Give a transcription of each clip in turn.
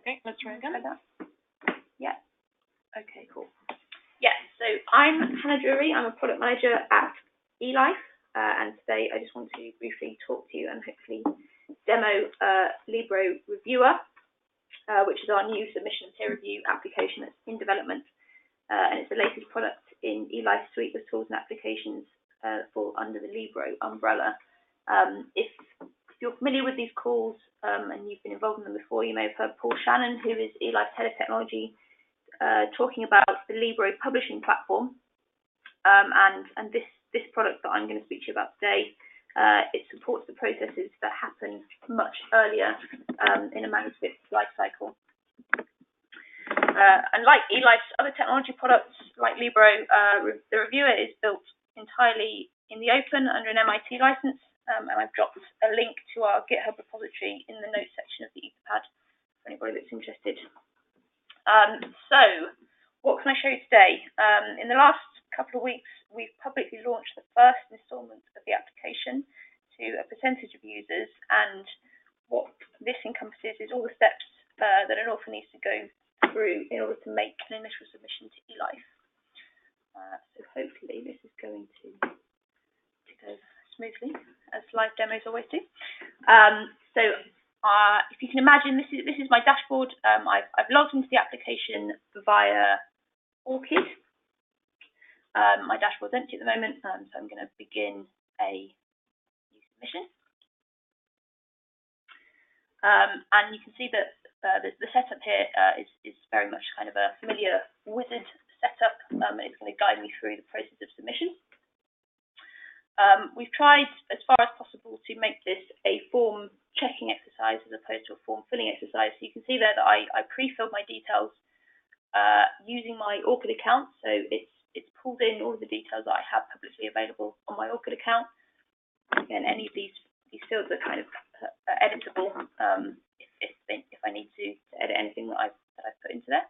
Okay, let's try again. Yeah. Okay, cool. Yeah, so I'm Hannah Drury. I'm a product manager at eLife, and today I just want to briefly talk to you and hopefully demo Libero Reviewer, which is our new submission peer review application that's in development, and it's the latest product in eLife's suite of tools and applications that fall under the Libero umbrella. If you're familiar with these calls and you've been involved in them before, you may have heard Paul Shannon, who is eLife's head of technology, talking about the Libero publishing platform, and this product that I'm going to speak to you about today. It supports the processes that happen much earlier in a manuscript lifecycle. And like eLife's other technology products, like Libero, the reviewer is built entirely in the open under an MIT license, and I've dropped a link to our GitHub repository in the notes section of the Etherpad for anybody that's interested. So, what can I show you today? In the last couple of weeks, we've publicly launched the first installment of the application to a percentage of users, and what this encompasses is all the steps that an author needs to go through in order to make an initial submission to eLife. So hopefully this is going to go smoothly, as live demos always do. If you can imagine, this is my dashboard. I've logged into the application via Orchid. My dashboard's empty at the moment, so I'm going to begin a new submission. And you can see that the setup here is very much kind of a familiar wizard setup, and it's going to guide me through the process of submission. We've tried as far as possible to make this a form checking exercise as opposed to a form filling exercise. So you can see there that I pre-filled my details using my Orchid account. So it's pulled in all of the details that I have publicly available on my Orchid account. Again, any of these fields are kind of editable if I need to edit anything that I've put into there.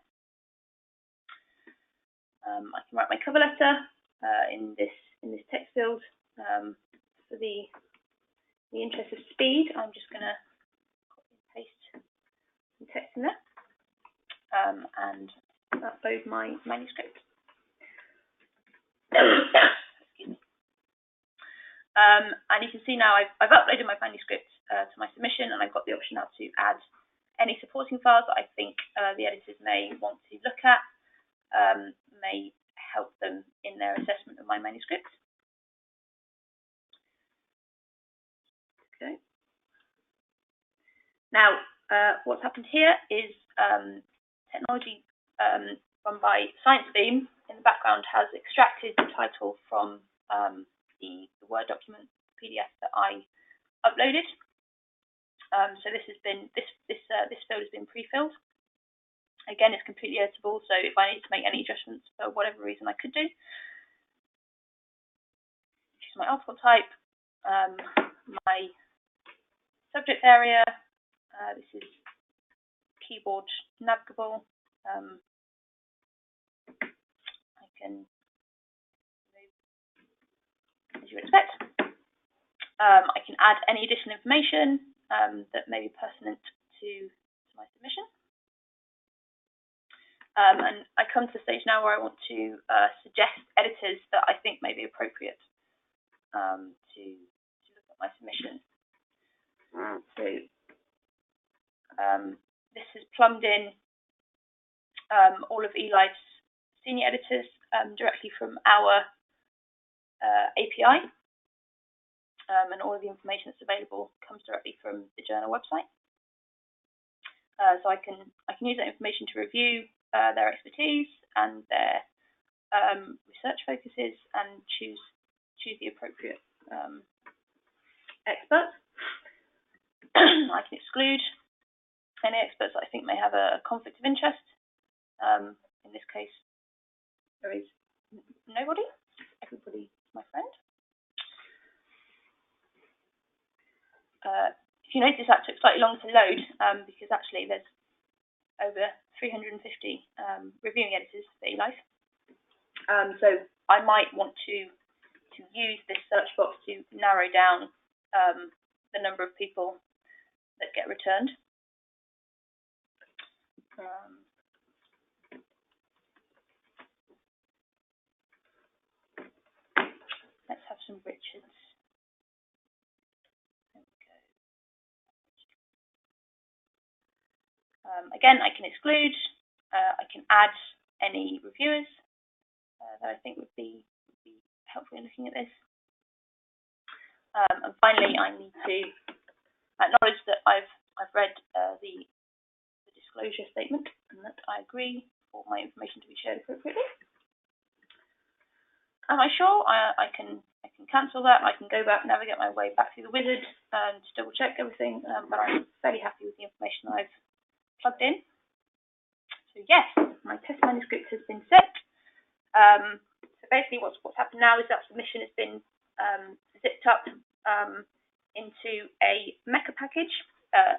I can write my cover letter in this text field. For the interest of speed, I'm just going to copy and paste some text in there and upload my manuscript. Excuse me. And you can see now I've uploaded my manuscript to my submission, and I've got the option now to add any supporting files that I think the editors may want to look at, may help them in their assessment of my manuscript. Okay. Now, what's happened here is technology run by ScienceBeam in the background has extracted the title from the Word document PDF that I uploaded. So this field has been pre-filled. Again, it's completely editable, so if I need to make any adjustments for whatever reason, I could do. Choose my article type, my subject area. This is keyboard navigable. I can move as you would expect. I can add any additional information that may be pertinent to my submission. And I come to the stage now where I want to suggest editors that I think may be appropriate to look at my submission. So this has plumbed in all of eLife's senior editors directly from our API, and all of the information that's available comes directly from the journal website. So I can use that information to review their expertise and their research focuses and choose the appropriate experts. I can exclude any experts that I think may have a conflict of interest. In this case, there is nobody. Everybody is my friend. If you notice, that took slightly longer to load because actually there's over 350 reviewing editors for eLife. So I might want to use this search box to narrow down the number of people that get returned. Let's have some Richards. There we go. Again, I can exclude. I can add any reviewers that I think would be helpful in looking at this. And finally, I need to acknowledge that I've read the disclosure statement and that I agree for my information to be shared appropriately. Am I sure? I can cancel that. I can go back, navigate my way back through the wizard to double check everything, but I'm fairly happy with the information that I've plugged in. So yes, my test manuscript has been set. So basically what's happened now is that submission has been zipped up into a Mecha package,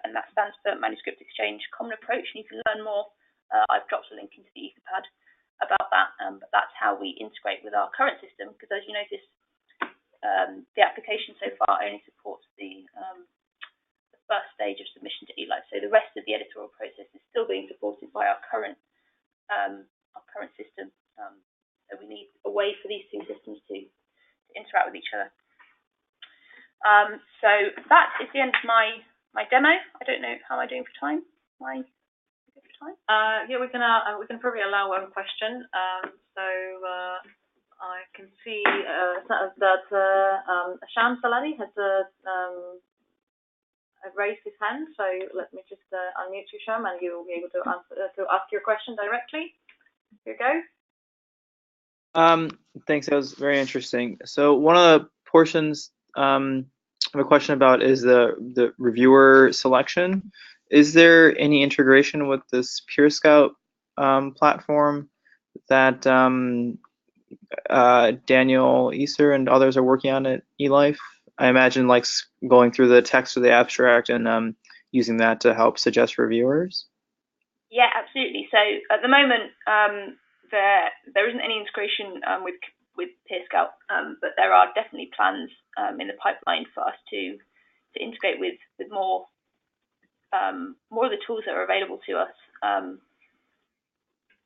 and that stands for Manuscript Exchange Common Approach, and you can learn more. I've dropped a link into the Etherpad about that, but that's how we integrate with our current system, because as you notice, the application so far only supports the first stage of submission to eLife. So the rest of the editorial process is still being supported by our current system. So we need a way for these two systems to interact with each other. So that is the end of my demo. I don't know, how am I doing for time? Am I good for time? Yeah, we can probably allow one question. I can see that Sham Saladi has raised his hand. So let me just unmute you, Sham, and you will be able to ask your question directly. Here you go. Thanks. That was very interesting. So one of the portions I have a question about is the reviewer selection. Is there any integration with this PeerScout platform that Daniel Easer and others are working on at eLife? I imagine like going through the text of the abstract and using that to help suggest reviewers. Yeah, absolutely. So at the moment, there isn't any integration with PeerScout, but there are definitely plans in the pipeline for us to integrate with more of the tools that are available to us.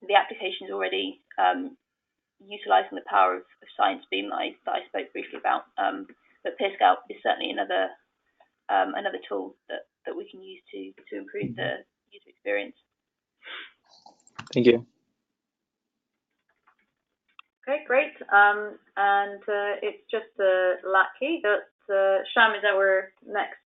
The application is already utilizing the power of ScienceBeam that I spoke briefly about, but PeerScout is certainly another tool that we can use to improve the user experience. Thank you. Okay, great. And it's just lucky that Sham is our next